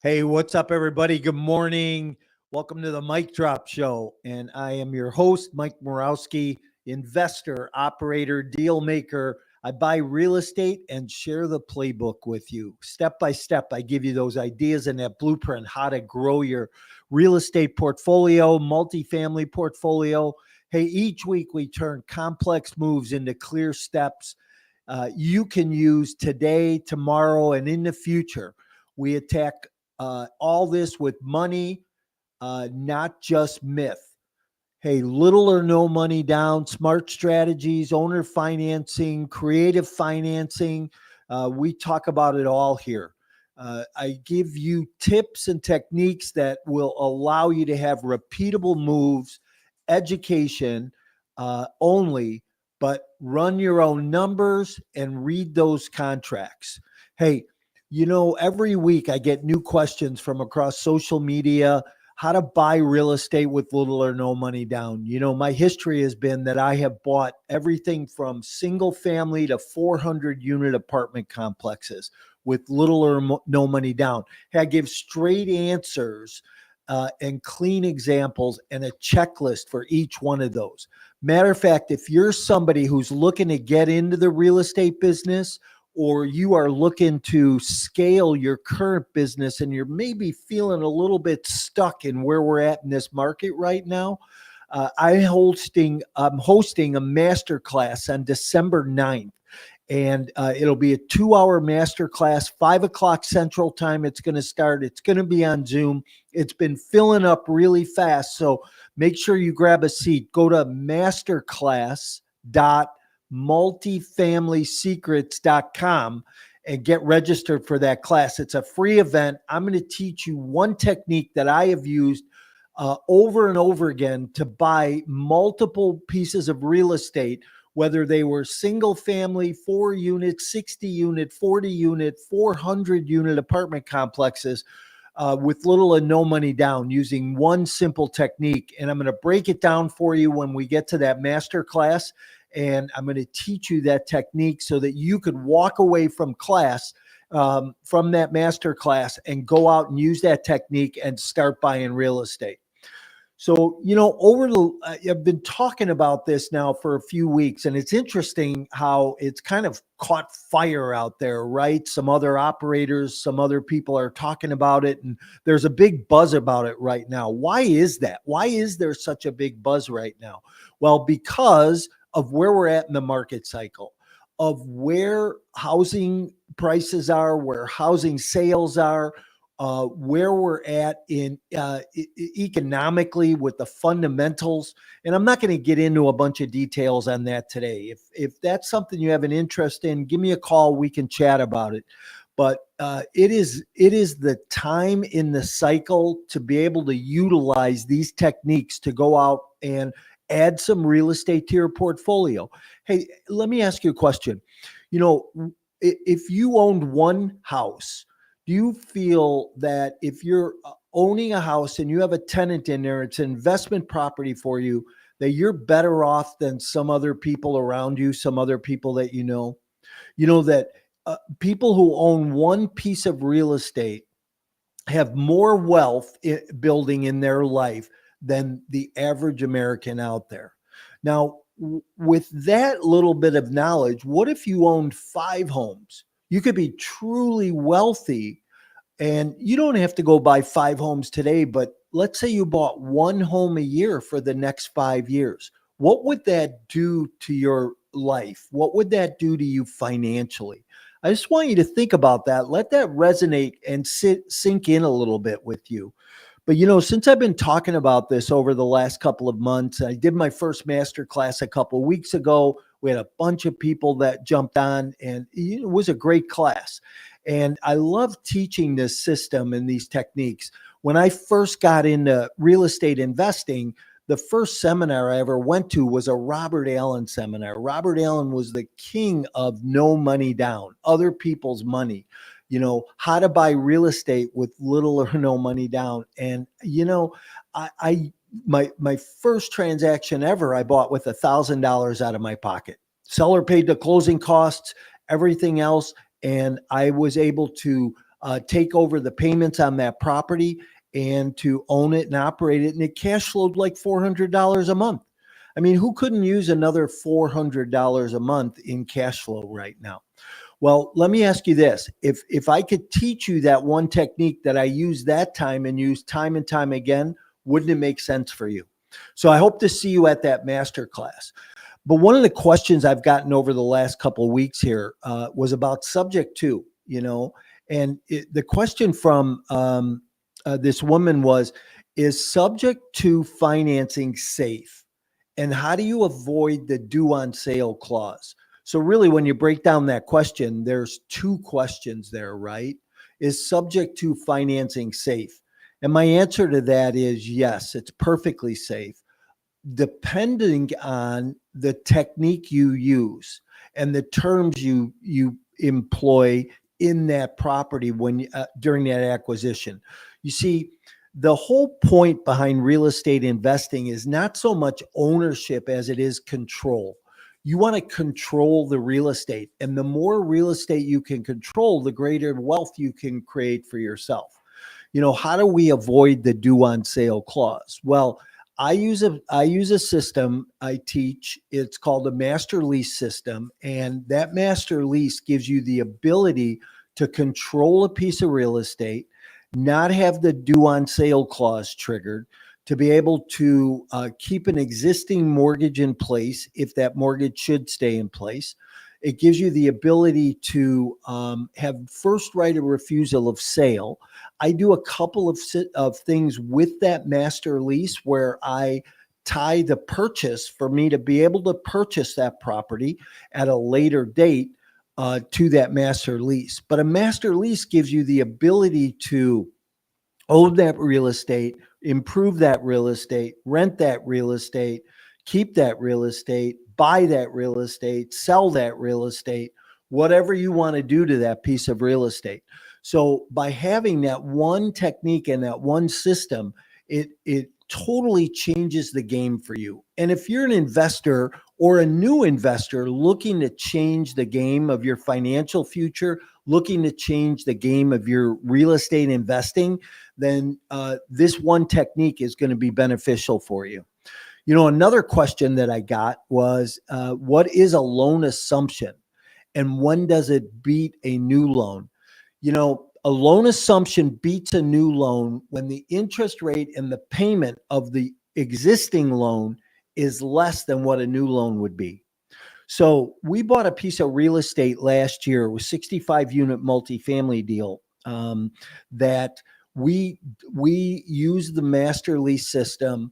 Hey, what's up, everybody? Good morning. Welcome to the Mic Drop Show. And I am your host, Mike Morawski, investor, operator, deal maker. I buy real estate and share the playbook with you. Step by step, I give you those ideas and that blueprint, how to grow your real estate portfolio, multifamily portfolio. Hey, each week we turn complex moves into clear steps you can use today, tomorrow, and in the future. We attack all this with money, not just myth. Hey, little or no money down, smart strategies, owner financing, creative financing. We talk about it all here. I give you tips and techniques that will allow you to have repeatable moves, education only, but run your own numbers and read those contracts. Hey, every week I get new questions from across social media, how to buy real estate with little or no money down. My history has been that I have bought everything from single family to 400 unit apartment complexes with little or no money down. Hey, I give straight answers and clean examples and a checklist for each one of those. Matter of fact, if you're somebody who's looking to get into the real estate business, or you are looking to scale your current business and you're maybe feeling a little bit stuck in where we're at in this market right now, I'm hosting a masterclass on December 9th. And it'll be a 2-hour masterclass, 5 o'clock Central Time. It's going to start. It's going to be on Zoom. It's been filling up really fast. So make sure you grab a seat. Go to masterclass.multifamilysecrets.com and get registered for that class. It's a free event. I'm going to teach you one technique that I have used over and over again to buy multiple pieces of real estate, whether they were single family, 4 unit, 60 unit, 40 unit, 400 unit apartment complexes with little and no money down, using one simple technique. And I'm going to break it down for you when we get to that master class. And I'm going to teach you that technique so that you could walk away from class, from that master class, and go out and use that technique and start buying real estate. So, I've been talking about this now for a few weeks, and it's interesting how it's kind of caught fire out there, right? Some other operators, some other people are talking about it, and there's a big buzz about it right now. Why is that? Why is there such a big buzz right now? Well, because of where we're at in the market cycle, of where housing prices are, where housing sales are, where we're at in economically with the fundamentals. And I'm not going to get into a bunch of details on that today. If that's something you have an interest in, give me a call. We can chat about it. But it is the time in the cycle to be able to utilize these techniques to go out and add some real estate to your portfolio. Hey, let me ask you a question. If you owned one house, do you feel that if you're owning a house and you have a tenant in there, it's an investment property for you, that you're better off than some other people around you, some other people that you know? That people who own one piece of real estate have more wealth building in their life than the average American out there. Now, with that little bit of knowledge, what if you owned 5 homes? You could be truly wealthy, and you don't have to go buy 5 homes today, but let's say you bought 1 home a year for the next 5 years. What would that do to your life? What would that do to you financially? I just want you to think about that. Let that resonate and sink in a little bit with you. But, since I've been talking about this over the last couple of months, I did my first master class a couple of weeks ago. We had a bunch of people that jumped on, and it was a great class. And I love teaching this system and these techniques. When I first got into real estate investing, the first seminar I ever went to was a Robert Allen seminar. Robert Allen was the king of no money down, other people's money. How to buy real estate with little or no money down. And, my first transaction ever, I bought with $1,000 out of my pocket. Seller paid the closing costs, everything else. And I was able to take over the payments on that property and to own it and operate it. And it cash flowed like $400 a month. I mean, who couldn't use another $400 a month in cash flow right now? Well, let me ask you this. If I could teach you that one technique that I used that time and use time and time again, wouldn't it make sense for you? So I hope to see you at that master class. But one of the questions I've gotten over the last couple of weeks here was about subject to, and the question from this woman was, is subject to financing safe? And how do you avoid the due on sale clause? So really, when you break down that question, there's two questions there, right? Is subject to financing safe? And my answer to that is yes, it's perfectly safe, depending on the technique you use and the terms you employ in that property when during that acquisition. You see, the whole point behind real estate investing is not so much ownership as it is control. You want to control the real estate, and the more real estate you can control, the greater wealth you can create for yourself. How do we avoid the due on sale clause? Well, I use a system I teach. It's called a master lease system. And that master lease gives you the ability to control a piece of real estate, not have the due on sale clause triggered, to be able to keep an existing mortgage in place if that mortgage should stay in place. It gives you the ability to have first right of refusal of sale. I do a couple of things with that master lease where I tie the purchase for me to be able to purchase that property at a later date to that master lease. But a master lease gives you the ability to own that real estate, improve that real estate, rent that real estate, keep that real estate, buy that real estate, sell that real estate, whatever you want to do to that piece of real estate. So by having that one technique and that one system, it totally changes the game for you. And if you're an investor or a new investor looking to change the game of your financial future, looking to change the game of your real estate investing, then this one technique is going to be beneficial for you. Another question that I got was, what is a loan assumption and when does it beat a new loan? A loan assumption beats a new loan when the interest rate and the payment of the existing loan is less than what a new loan would be. So we bought a piece of real estate last year. It was 65 unit multifamily deal that we used the master lease system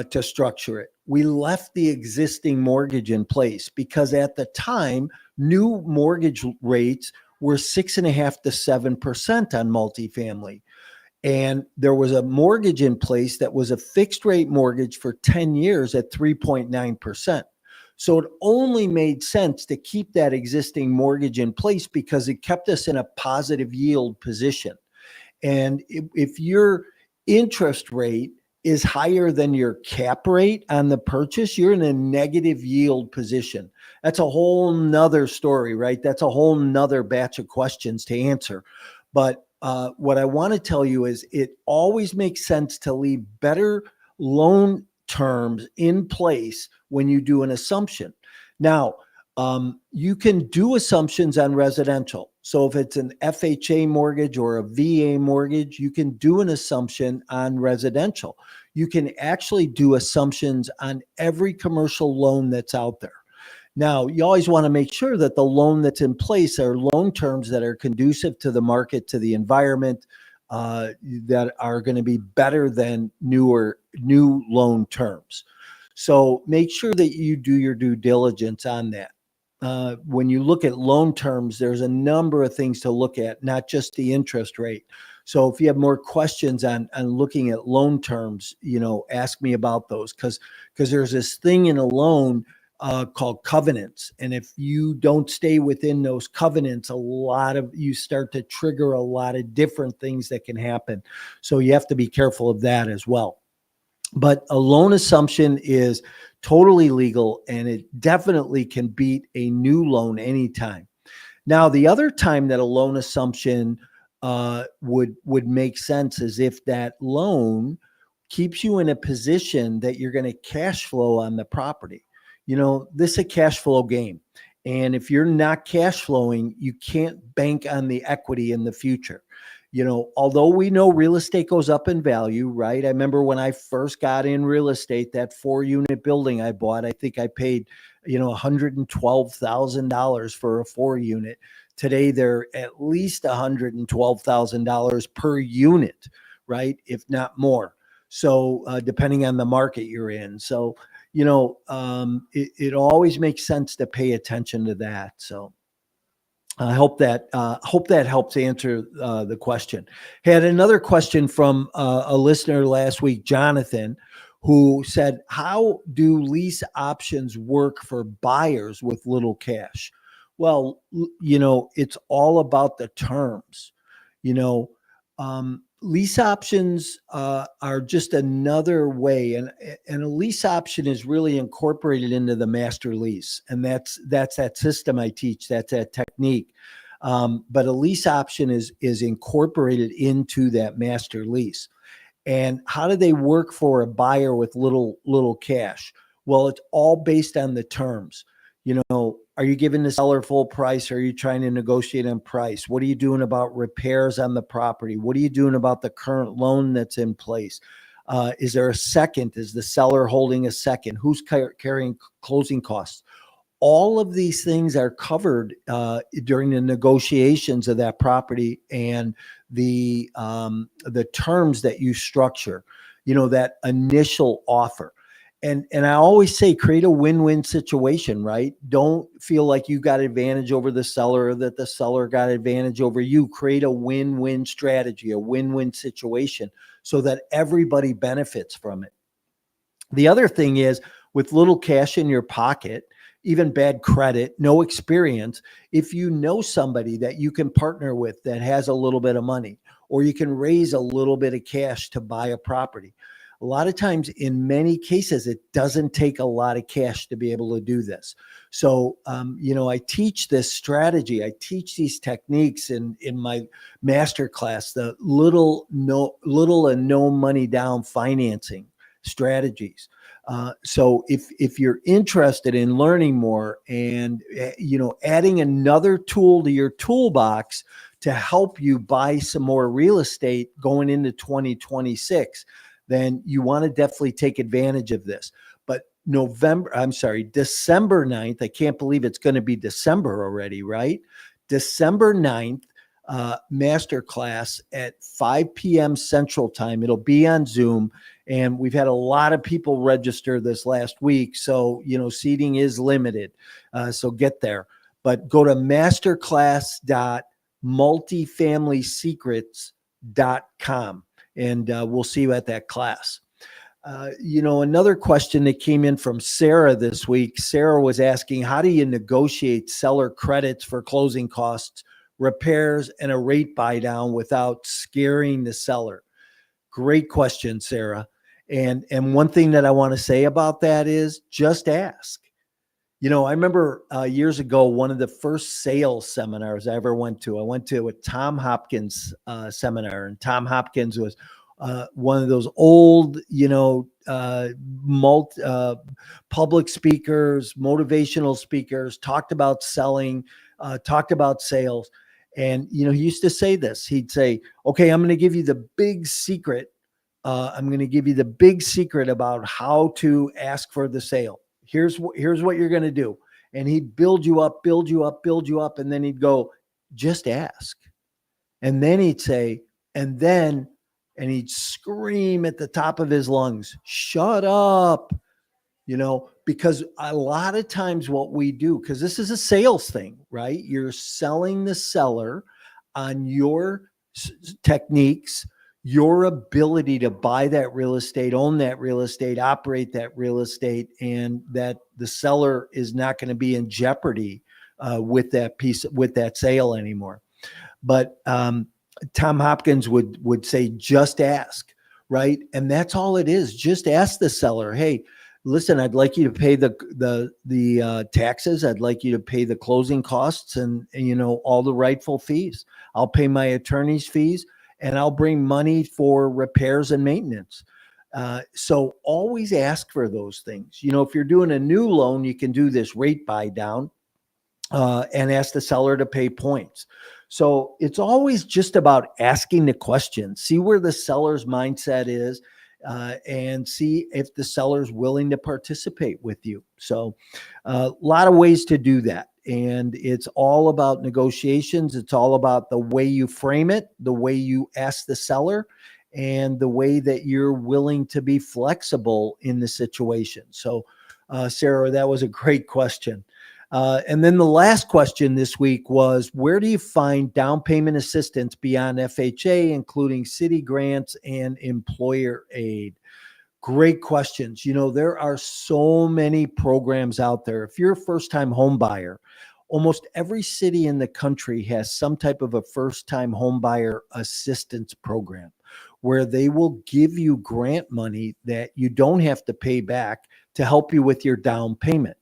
to structure it. We left the existing mortgage in place because at the time, new mortgage rates were 6.5% to 7% on multifamily. And there was a mortgage in place that was a fixed rate mortgage for 10 years at 3.9%. So it only made sense to keep that existing mortgage in place because it kept us in a positive yield position. And if your interest rate is higher than your cap rate on the purchase, you're in a negative yield position. That's a whole nother story, right? That's a whole nother batch of questions to answer. But what I want to tell you is it always makes sense to leave better loan terms in place when you do an assumption. Now, you can do assumptions on residential. So if it's an FHA mortgage or a VA mortgage, you can do an assumption on residential. You can actually do assumptions on every commercial loan that's out there. Now, you always want to make sure that the loan that's in place are loan terms that are conducive to the market, to the environment, that are going to be better than new loan terms. So make sure that you do your due diligence on that. When you look at loan terms, there's a number of things to look at, not just the interest rate. So if you have more questions on looking at loan terms, ask me about those because there's this thing in a loan called covenants. And if you don't stay within those covenants, you start to trigger a lot of different things that can happen. So you have to be careful of that as well. But a loan assumption is totally legal and it definitely can beat a new loan anytime. Now, the other time that a loan assumption would make sense is if that loan keeps you in a position that you're going to cash flow on the property. This is a cash flow game. And if you're not cash flowing, you can't bank on the equity in the future. Although we know real estate goes up in value, right? I remember when I first got in real estate, that 4-unit building I bought, I think I paid, $112,000 for a 4-unit. Today, they're at least $112,000 per unit, right? If not more. So depending on the market you're in. So, it always makes sense to pay attention to that. So I hope that helps answer the question. Had another question from a listener last week, Jonathan, who said, how do lease options work for buyers with little cash? Well, it's all about the terms. Lease options are just another way, and a lease option is really incorporated into the master lease, and that's that system I teach. That's that technique. But a lease option is incorporated into that master lease. And how do they work for a buyer with little cash? Well, it's all based on the terms. Are you giving the seller full price? Or are you trying to negotiate on price? What are you doing about repairs on the property? What are you doing about the current loan that's in place? Is there a second? Is the seller holding a second? Who's carrying closing costs? All of these things are covered during the negotiations of that property and the terms that you structure, that initial offer. And I always say, create a win-win situation, right? Don't feel like you got advantage over the seller or that the seller got advantage over you. Create a win-win strategy, a win-win situation so that everybody benefits from it. The other thing is, with little cash in your pocket, even bad credit, no experience, if you know somebody that you can partner with that has a little bit of money, or you can raise a little bit of cash to buy a property. A lot of times, in many cases, it doesn't take a lot of cash to be able to do this. So, I teach this strategy. I teach these techniques in my master class, the little and no money down financing strategies. So if you're interested in learning more and, adding another tool to your toolbox to help you buy some more real estate going into 2026, then you want to definitely take advantage of this. But December 9th, I can't believe it's going to be December already, right? December 9th, masterclass at 5 p.m. Central Time. It'll be on Zoom. And we've had a lot of people register this last week. So, seating is limited. So get there. But go to masterclass.multifamilysecrets.com. And we'll see you at that class. Another question that came in from Sarah this week. Sarah was asking, how do you negotiate seller credits for closing costs, repairs, and a rate buy down without scaring the seller? Great question, Sarah. And one thing that I want to say about that is just ask. I remember years ago, one of the first sales seminars I ever went to a Tom Hopkins seminar, and Tom Hopkins was one of those old, public speakers, motivational speakers, talked about selling, talked about sales. And, he used to say this. He'd say, okay, I'm going to give you the big secret. I'm going to give you the big secret about how to ask for the sale. Here's what you're going to do. And he'd build you up. And then he'd go, just ask. And then he'd say, and he'd scream at the top of his lungs, shut up, because a lot of times what we do, because this is a sales thing, right? You're selling the seller on your techniques, your ability to buy that real estate, own that real estate, operate that real estate, and that the seller is not going to be in jeopardy with that sale anymore. But Tom Hopkins would say, just ask, right? And that's all it is. Just ask the seller, hey, listen, I'd like you to pay the taxes. I'd like you to pay the closing costs and all the rightful fees. I'll pay my attorney's fees, and I'll bring money for repairs and maintenance. So always ask for those things. If you're doing a new loan, you can do this rate buy down and ask the seller to pay points. So it's always just about asking the question, see where the seller's mindset is, and see if the seller's willing to participate with you. So a lot of ways to do that. And it's all about negotiations. It's all about the way you frame it, the way you ask the seller, and the way that you're willing to be flexible in the situation. So, Sarah, that was a great question. And then the last question this week was, where do you find down payment assistance beyond FHA, including city grants and employer aid? Great questions. There are so many programs out there. If you're a first-time home buyer, almost every city in the country has some type of a first-time home buyer assistance program where they will give you grant money that you don't have to pay back to help you with your down payment.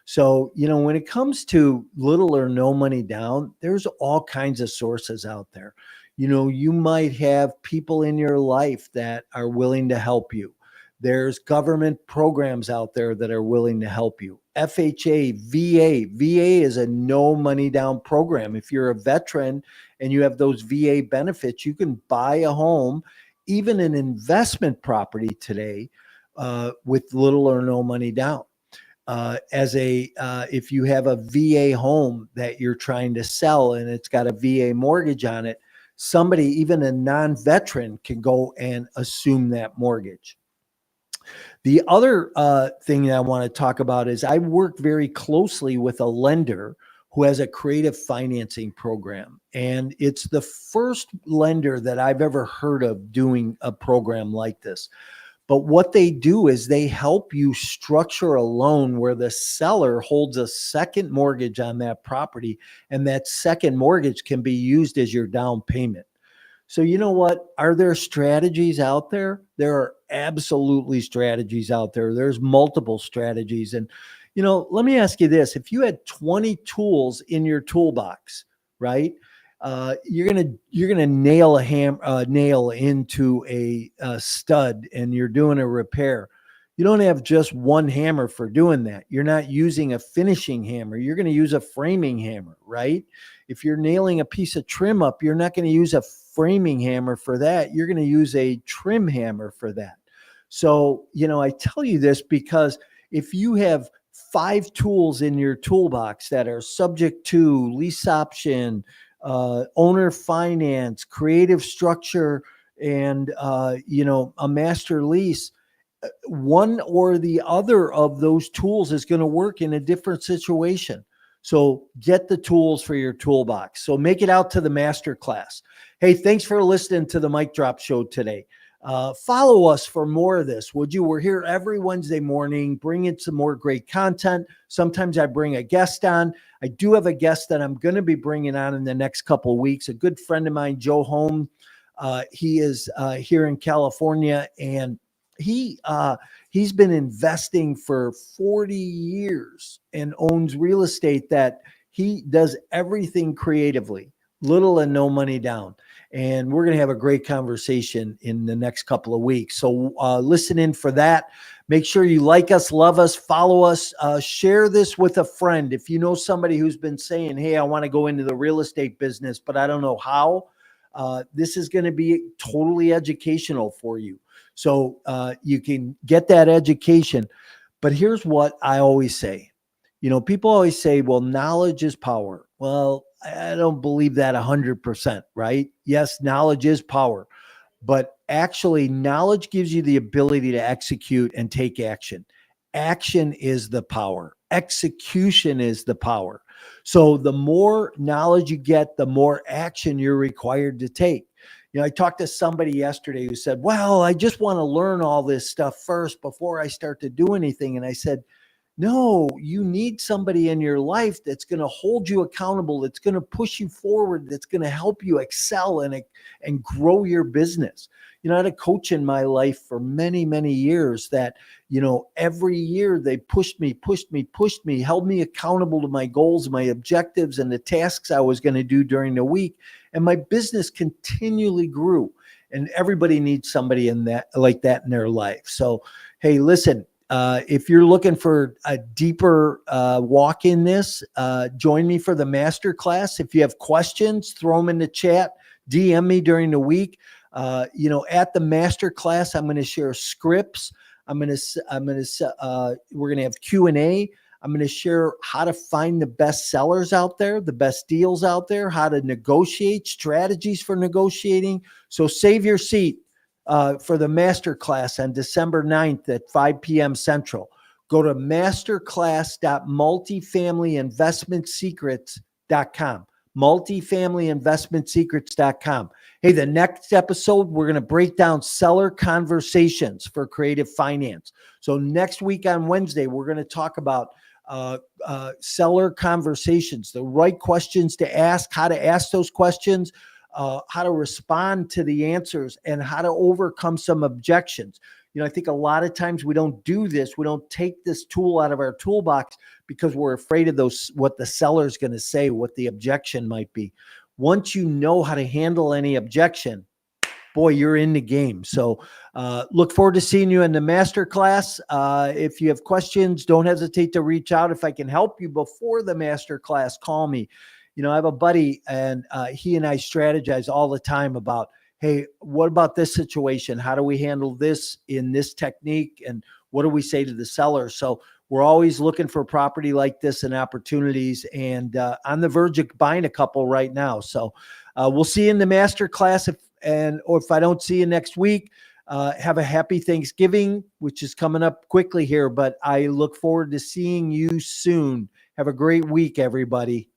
So, when it comes to little or no money down, there's all kinds of sources out there. You might have people in your life that are willing to help you. There's government programs out there that are willing to help you. FHA, VA. VA is a no money down program. If you're a veteran and you have those VA benefits, you can buy a home, even an investment property today, with little or no money down. If you have a VA home that you're trying to sell and it's got a VA mortgage on it, somebody, even a non-veteran, can go and assume that mortgage. The other thing that I want to talk about is I work very closely with a lender who has a creative financing program. And it's the first lender that I've ever heard of doing a program like this. But what they do is they help you structure a loan where the seller holds a second mortgage on that property, and that second mortgage can be used as your down payment. So you know what? Are there strategies out there? There are absolutely strategies out there. There's multiple strategies. And, let me ask you this. If you had 20 tools in your toolbox, right? You're gonna nail a nail into a stud, and you're doing a repair. You don't have just one hammer for doing that. You're not using a finishing hammer. You're going to use a framing hammer, right? If you're nailing a piece of trim up, you're not going to use a framing hammer for that. You're going to use a trim hammer for that. So, I tell you this because if you have 5 tools in your toolbox that are subject to lease option, owner finance, creative structure, and, a master lease, one or the other of those tools is going to work in a different situation. So get the tools for your toolbox. So make it out to the master class. Hey, thanks for listening to the Mic Drop Show today. Follow us for more of this, would you? We're here every Wednesday morning, bringing some more great content. Sometimes I bring a guest on. I do have a guest that I'm going to be bringing on in the next couple of weeks. A good friend of mine, Joe Holm. He is here in California, and he's been investing for 40 years and owns real estate that he does everything creatively, little and no money down. And we're going to have a great conversation in the next couple of weeks. So listen in for that. Make sure you like us, love us, follow us, share this with a friend. If you know somebody who's been saying, hey, I want to go into the real estate business, but I don't know how, this is going to be totally educational for you. So you can get that education. But here's what I always say. People always say, well, knowledge is power. Well, I don't believe that 100%, right? Yes, knowledge is power. But actually, knowledge gives you the ability to execute and take action. Action is the power. Execution is the power. So the more knowledge you get, the more action you're required to take. I talked to somebody yesterday who said, well, I just want to learn all this stuff first before I start to do anything. And I said, no, you need somebody in your life that's going to hold you accountable, that's going to push you forward, that's going to help you excel and grow your business. I had a coach in my life for many, many years that, every year they pushed me, held me accountable to my goals, my objectives, and the tasks I was going to do during the week. And my business continually grew. And everybody needs somebody like that in their life. So, hey, listen, if you're looking for a deeper walk in this, join me for the master class. If you have questions, throw them in the chat, DM me during the week. At the master class, I'm going to share scripts. We're going to have Q&A. I'm going to share how to find the best sellers out there, the best deals out there, how to negotiate, strategies for negotiating. So save your seat for the master class on December 9th at 5 p.m. Central. Go to masterclass.multifamilyinvestmentsecrets.com. multifamilyinvestmentsecrets.com. Hey, the next episode, we're going to break down seller conversations for creative finance. So next week on Wednesday, we're going to talk about seller conversations, the right questions to ask, how to ask those questions, how to respond to the answers, and how to overcome some objections. I think a lot of times we don't do this. We don't take this tool out of our toolbox because we're afraid of what the seller's going to say, what the objection might be. Once you know how to handle any objection, boy, you're in the game. So look forward to seeing you in the master class. If you have questions, don't hesitate to reach out. If I can help you before the master class, call me. I have a buddy, and he and I strategize all the time about, hey, what about this situation? How do we handle this in this technique? And what do we say to the seller? So we're always looking for property like this and opportunities, and on the verge of buying a couple right now. So we'll see you in the master class. Or if I don't see you next week, have a happy Thanksgiving, which is coming up quickly here, but I look forward to seeing you soon. Have a great week, everybody.